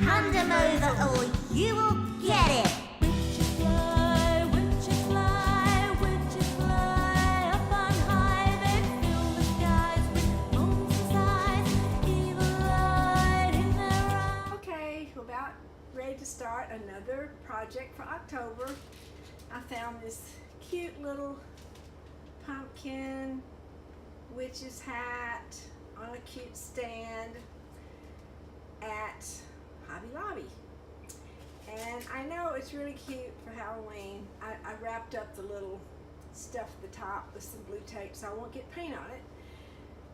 hand them over or you will get it. Witches fly up on high. They fill the skies with moons and sighs, evil light in their eyes. Okay, we're about ready to start another project for October. I found this cute little pumpkin witch's hat on a cute stand at Hobby Lobby. And I know it's really cute for Halloween. I wrapped up the little stuff at the top with some blue tape so I won't get paint on it.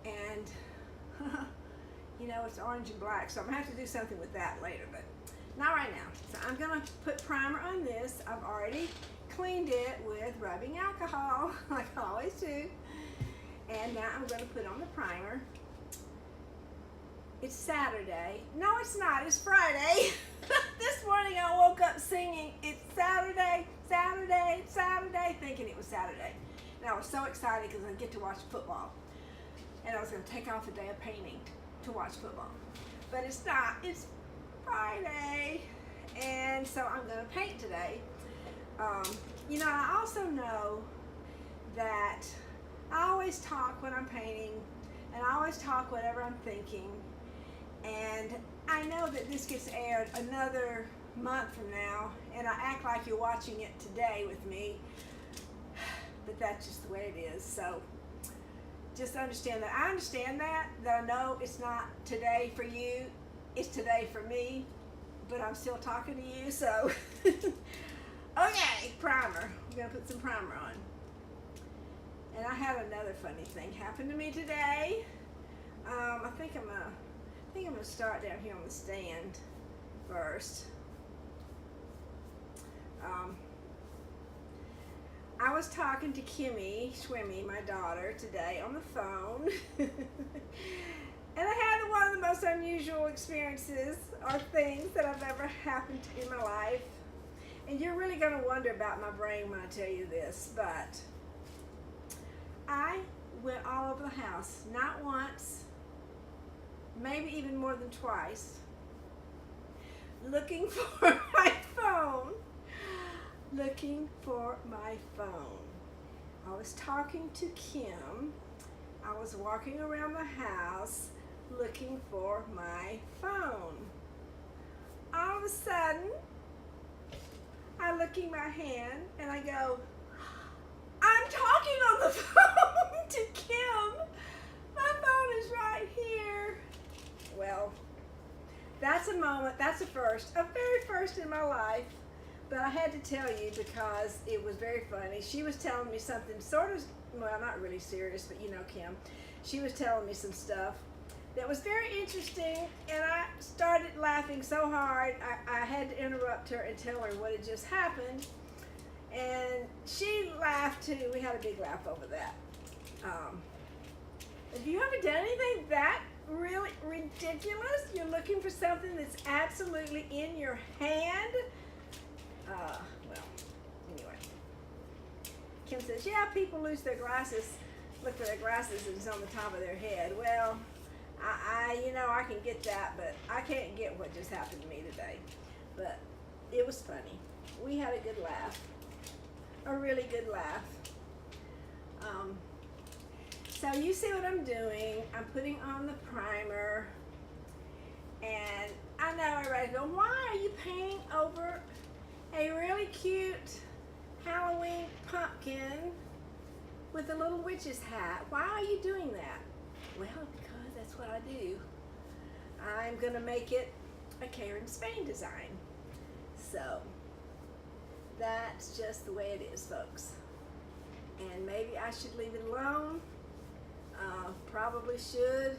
And you know, it's orange and black, so I'm gonna have to do something with that later, but not right now. So I'm gonna put primer on this. I've already cleaned it with rubbing alcohol, like I always do. And now I'm gonna put on the primer. It's Saturday. No, it's not, it's Friday. This morning I woke up singing, it's Saturday, Saturday, Saturday, thinking it was Saturday. And I was so excited because I get to watch football. And I was gonna take off a day of painting to watch football. But it's not, it's Friday. And so I'm gonna paint today. You know, I also know that I always talk when I'm painting, and I always talk whatever I'm thinking. And I know that this gets aired another month from now, and I act like you're watching it today with me, but that's just the way it is. So just understand that. I understand that I know it's not today for you, it's today for me, but I'm still talking to you, so. Okay, primer. I'm gonna put some primer on. And I had another funny thing happen to me today. I think I'm gonna start down here on the stand first. I was talking to Kimmy, Schwimmy, my daughter, today on the phone. And I had one of the most unusual experiences or things that I've ever happened in my life. And you're really gonna wonder about my brain when I tell you this, but I went all over the house, not once, maybe even more than twice, looking for my phone. I was talking to Kim. I was walking around the house looking for my phone. All of a sudden, I look in my hand and I go, I'm talking on the phone to Kim. My phone is right here. Well, that's a moment, that's a first, a very first in my life. But I had to tell you because it was very funny. She was telling me something sort of, well, not really serious, but you know Kim. She was telling me some stuff that was very interesting, and I started laughing so hard I had to interrupt her and tell her what had just happened. And she laughed too. We had a big laugh over that. Have you ever done anything that really ridiculous? You're looking for something that's absolutely in your hand? Well, anyway. Kim says, yeah, people lose their glasses, look for their glasses and it's on the top of their head. Well, you know, I can get that, but I can't get what just happened to me today. But it was funny. We had a good laugh. A really good laugh. So you see what I'm doing. I'm putting on the primer. And I know everybody's going, why are you painting over a really cute Halloween pumpkin with a little witch's hat? Why are you doing that? Well, because that's what I do. I'm gonna make it a Kayren Spain design. So that's just the way it is, folks. And maybe I should leave it alone. Probably should.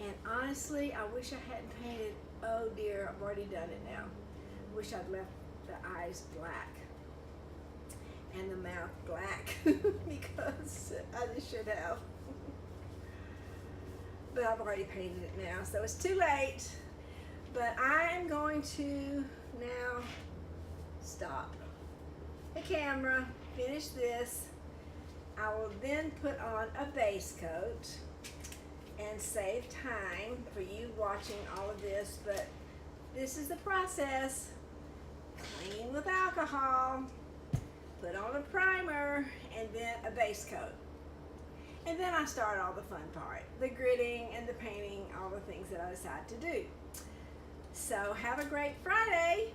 And honestly, I wish I hadn't painted. Oh dear, I've already done it now. Wish I'd left the eyes black and the mouth black because I just should have. But I've already painted it now, so it's too late. But I'm going to now stop the camera, finish this. I will then put on a base coat and save time for you watching all of this. But this is the process. Clean with alcohol, put on a primer, and then a base coat. And then I start all the fun part, the gritting and the painting, all the things that I decide to do. So have a great Friday.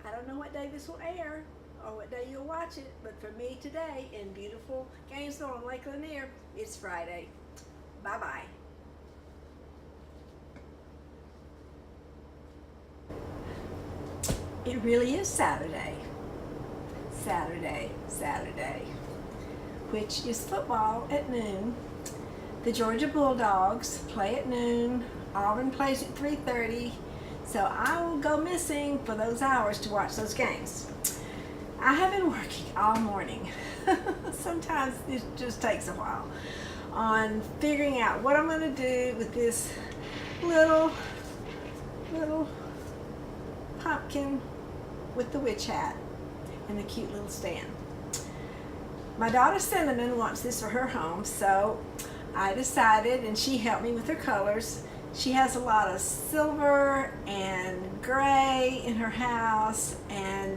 I don't know what day this will air or what day you'll watch it, but for me today in beautiful Gainesville and Lake Lanier, it's Friday. Bye-bye. It really is Saturday. Saturday, which is football at noon. The Georgia Bulldogs play at noon. Auburn plays at 3:30. So I will go missing for those hours to watch those games. I have been working all morning. Sometimes it just takes a while on figuring out what I'm going to do with this little pumpkin with the witch hat and the cute little stand. My daughter Cinnamon wants this for her home, so I decided, and she helped me with her colors. She has a lot of silver and gray in her house, and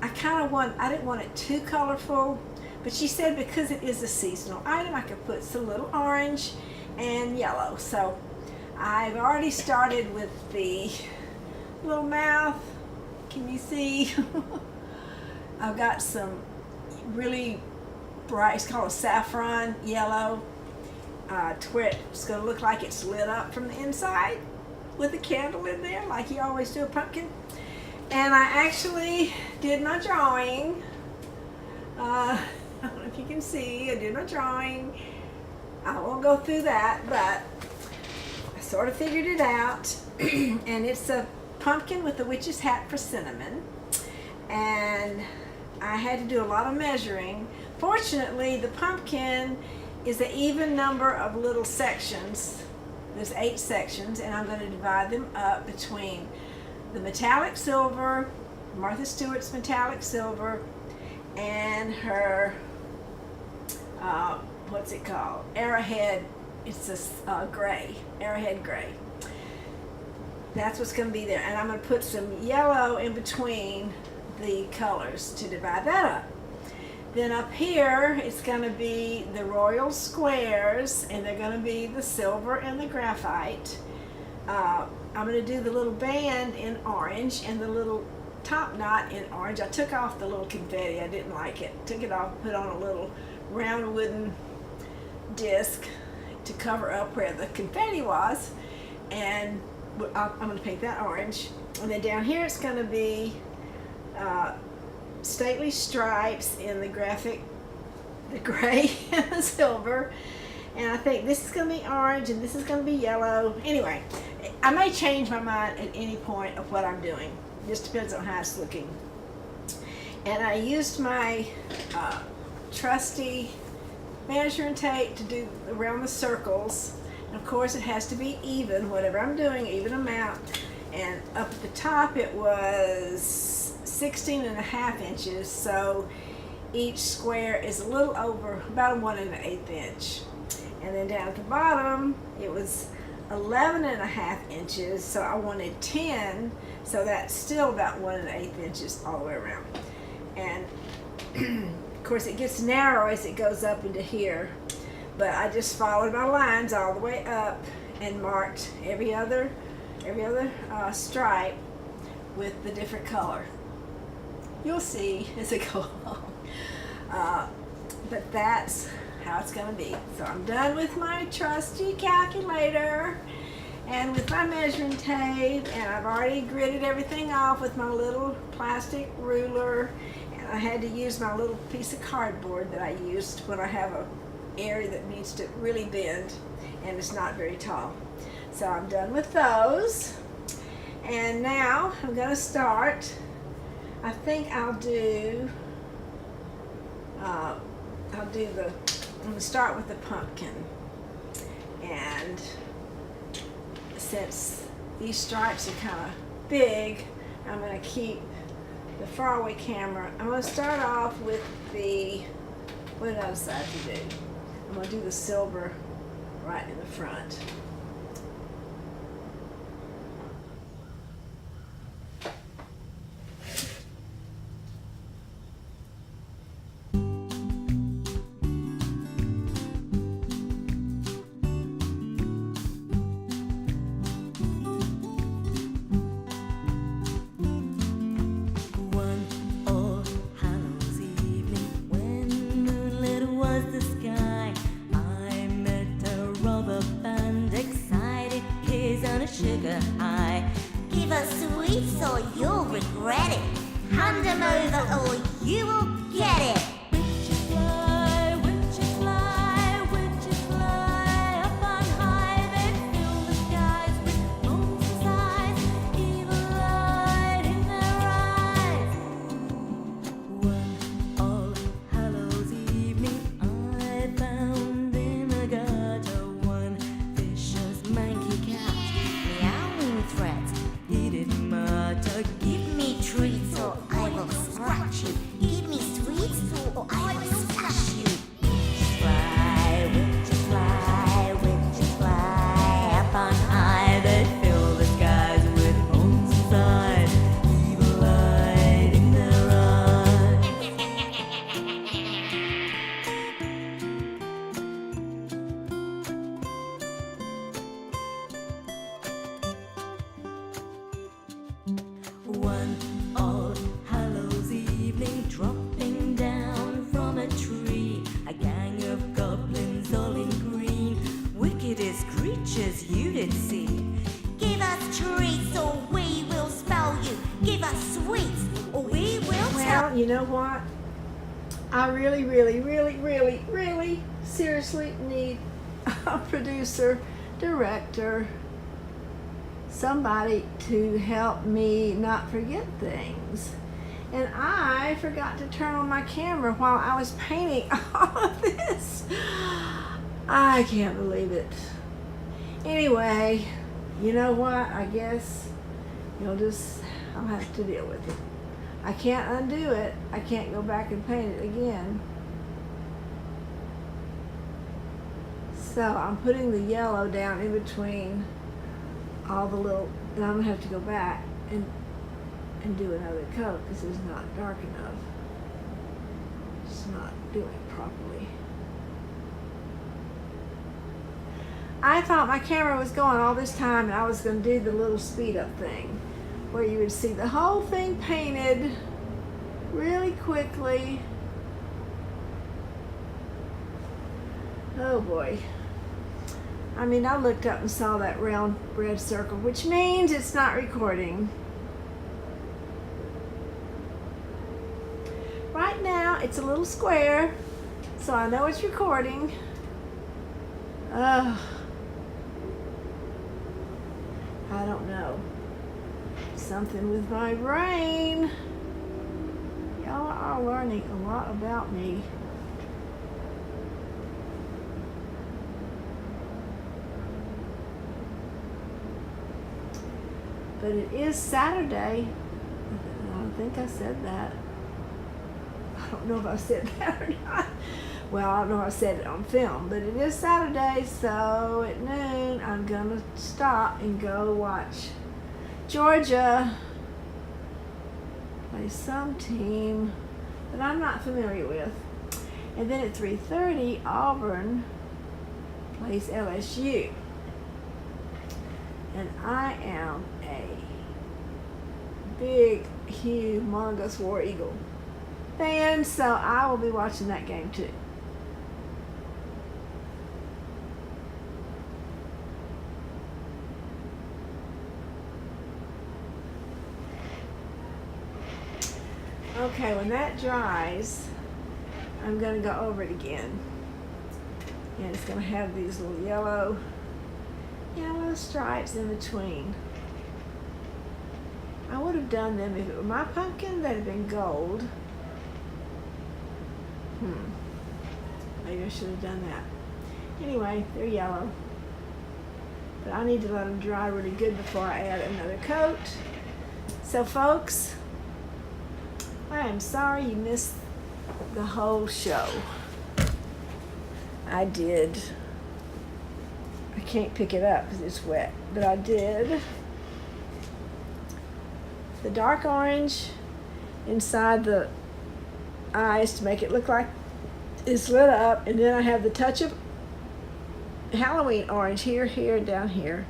I didn't want it too colorful, but she said because it is a seasonal item, I could put some little orange and yellow. So I've already started with the little mouth. Can you see? I've got some really bright, it's called a saffron yellow, to where it's going to look like it's lit up from the inside with a candle in there, like you always do a pumpkin. And I actually did my drawing. I don't know if you can see, I did my drawing. I won't go through that, but I sort of figured it out. And it's a pumpkin with a witch's hat for Cinnamon. And I had to do a lot of measuring. Fortunately, the pumpkin is an even number of little sections. There's 8 sections, and I'm going to divide them up between the metallic silver, Martha Stewart's metallic silver, and her, what's it called? Arrowhead, it's a gray, arrowhead gray. That's what's going to be there. And I'm going to put some yellow in between the colors to divide that up. Then up here, it's going to be the royal squares, and they're going to be the silver and the graphite. I'm going to do the little band in orange and the little top knot in orange. I took off the little confetti. I didn't like it. Took it off, put on a little round wooden disc to cover up where the confetti was. And I'm going to paint that orange. And then down here, it's going to be stately stripes in the graphic, the gray and the silver. And I think this is going to be orange and this is going to be yellow. Anyway, I may change my mind at any point of what I'm doing. It just depends on how it's looking. And I used my trusty measuring tape to do around the circles. And of course it has to be even, whatever I'm doing, even amount. And up at the top it was 16.5 inches, so each square is a little over, about 1 1/8 inch. And then down at the bottom, it was 11.5 inches, so I wanted 10, so that's still about 1 1/8 inches all the way around. And of course it gets narrow as it goes up into here, but I just followed my lines all the way up and marked every other stripe with the different color. You'll see as it goes along. But that's how it's going to be. So I'm done with my trusty calculator and with my measuring tape, and I've already gridded everything off with my little plastic ruler, and I had to use my little piece of cardboard that I used when I have a area that needs to really bend and it's not very tall. So I'm done with those, and now I'm going to start. I think I'm going to start with the pumpkin. And since these stripes are kind of big, I'm going to keep the faraway camera. I'm going to start off with the, what did I decide to do? I'm going to do the silver right in the front. Give us sweets or you'll regret it. Hand 'em over or you will get it. Witches fly, witches fly up on high. They fill the skies with moons and sighs, evil light in their eyes. One All Hallows evening, I found in a gutter one vicious manky cat, Meowing threats. he didn't matter. Give me treats or I will scratch you. Give me sweets or I will slash you. Witches fly up on high. They fill the skies with moons and sighs, evil light in their eyes. One All Hallows evening, dropping down from a tree, a gang of goblins all in green, wickedest creatures you did see. Give us treats or we will spell you. Give us sweets or we will tell. Well, you know what? I really, seriously need a producer, director, somebody to help me not forget things. And I forgot to turn on my camera while I was painting all of this. I can't believe it. Anyway, you know what? I guess I'll have to deal with it. I can't undo it. I can't go back and paint it again. So I'm putting the yellow down in between all the little, and I'm gonna have to go back and do another coat because it's not dark enough. It's not doing it properly. I thought my camera was going all this time and I was gonna do the little speed up thing where you would see the whole thing painted really quickly. Oh boy. I mean, I looked up and saw that round red circle, which means it's not recording. Right now, it's a little square, so I know it's recording. I don't know. Something with my brain. Y'all are learning a lot about me. But it is Saturday. I don't think I said that. I don't know if I said that or not. Well, I don't know if I said it on film, but it is Saturday, so at noon I'm gonna stop and go watch Georgia play some team that I'm not familiar with. And then at 3:30, Auburn plays LSU. And I am a big, humongous War Eagle fan, so I will be watching that game too. Okay, when that dries, I'm going to go over it again. And it's going to have these little yellow stripes in between. I would have done them if it were my pumpkin. They'd have been gold. Maybe I should have done that. Anyway, they're yellow. But I need to let them dry really good before I add another coat. So folks, I am sorry you missed the whole show. I did. I can't pick it up because it's wet, but I did. The dark orange inside the eyes to make it look like it's lit up, and then I have the touch of Halloween orange here, down here,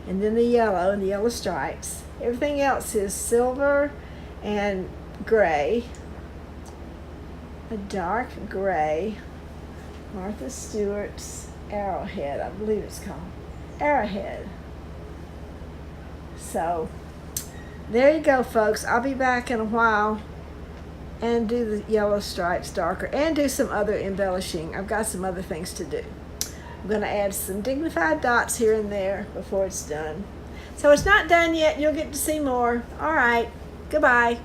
and then the yellow stripes. Everything else is silver and gray, a dark gray, Martha Stewart's Arrowhead, I believe it's called Arrowhead. So There you go, folks. I'll be back in a while and do the yellow stripes darker and do some other embellishing. I've got some other things to do. I'm going to add some dignified dots here and there before it's done. So it's not done yet. You'll get to see more. All right. Goodbye.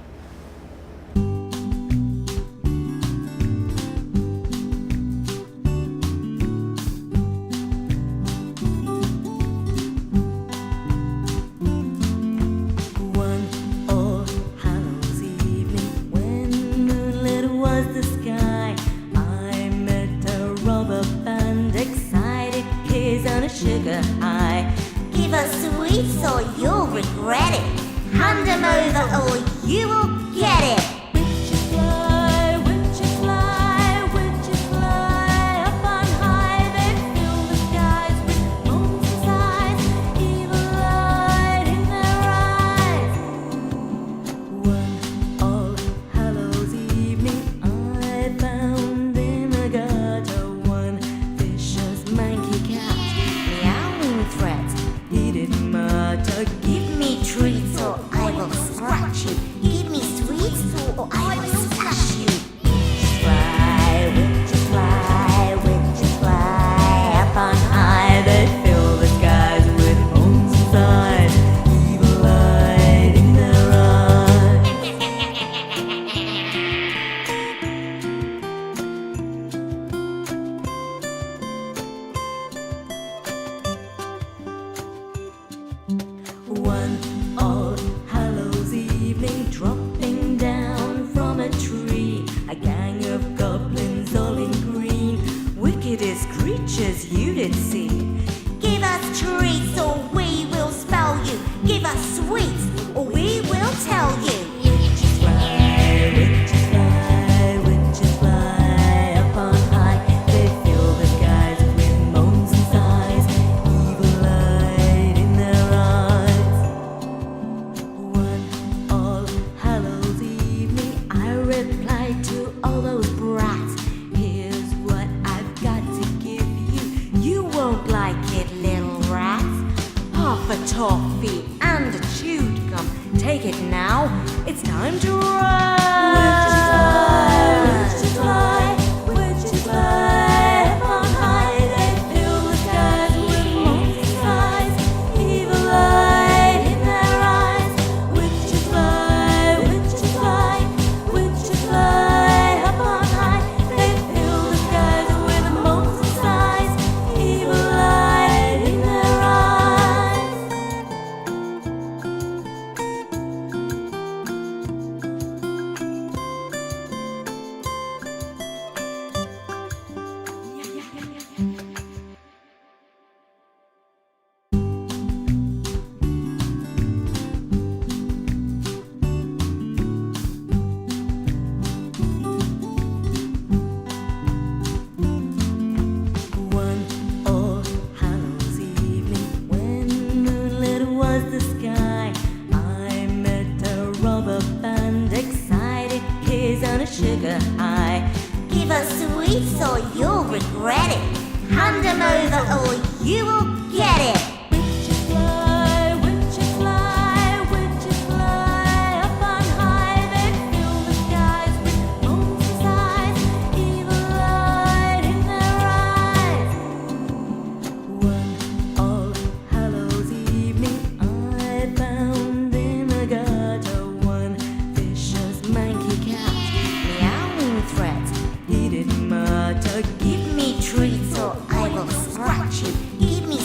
Sugar high. Give us sweets or you'll regret it. Hand 'em over or you will get it. Witches fly, witches fly, witches fly. Up on high they fill the skies with monsters' eyes, evil light in their eyes. One All Hallows evening I found in a gutter one vicious manky cat. Threats. He didn't matter. Give me treats or I will scratch you. Give me sweets or I will smash you. Fly, witches fly, witches fly. Up on high they fill the skies with monsters' eyes, evil light in their eyes. One All Hallows evening, dropping down from a tree, a gang of goblins all in green, wickedest creatures you did see. Give us treats or we will spell you. Give us sweets or we will tell you. Witches fly, witches fly, witches fly. Up on high they fill the skies with monsters' eyes, evil light in their eyes. One All Hallows evening I replied to all those brats, here's what I've got to give you. You won't like it, little rats. Half a toffee and a chewed gum. Take it now, it's time to run. Witches fly, witches fly. Up on high they fill the skies with monsters' eyes, evil light in their eyes. Witches fly, witches fly, witches fly. Up on high they fill the skies with monsters' eyes, evil light in their eyes. One All Hallows evening, when moonlit was the sky, I met a robber band, excited kids on a sugar high. Give us sweets or you'll regret it. Hand 'em over or you will get it. Witches fly, witches fly, witches fly. Up on high they fill the skies with monsters' eyes, evil light in their eyes. One All Hallows evening I found in a gutter one vicious manky cat, meowing threats. He didn't matter. Give me treats or I will scratch you. Give me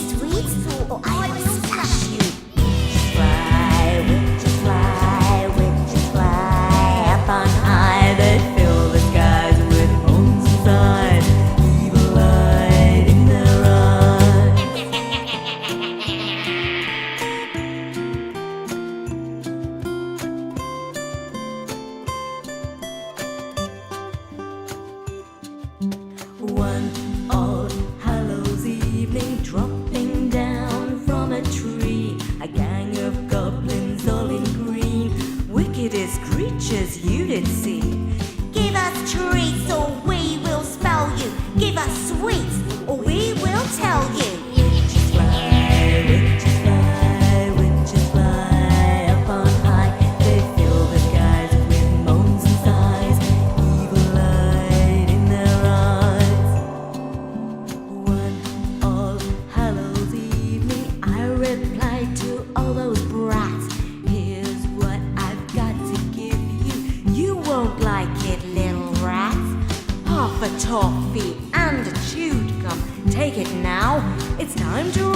toffee, and a chewed gum. Take it now, it's time to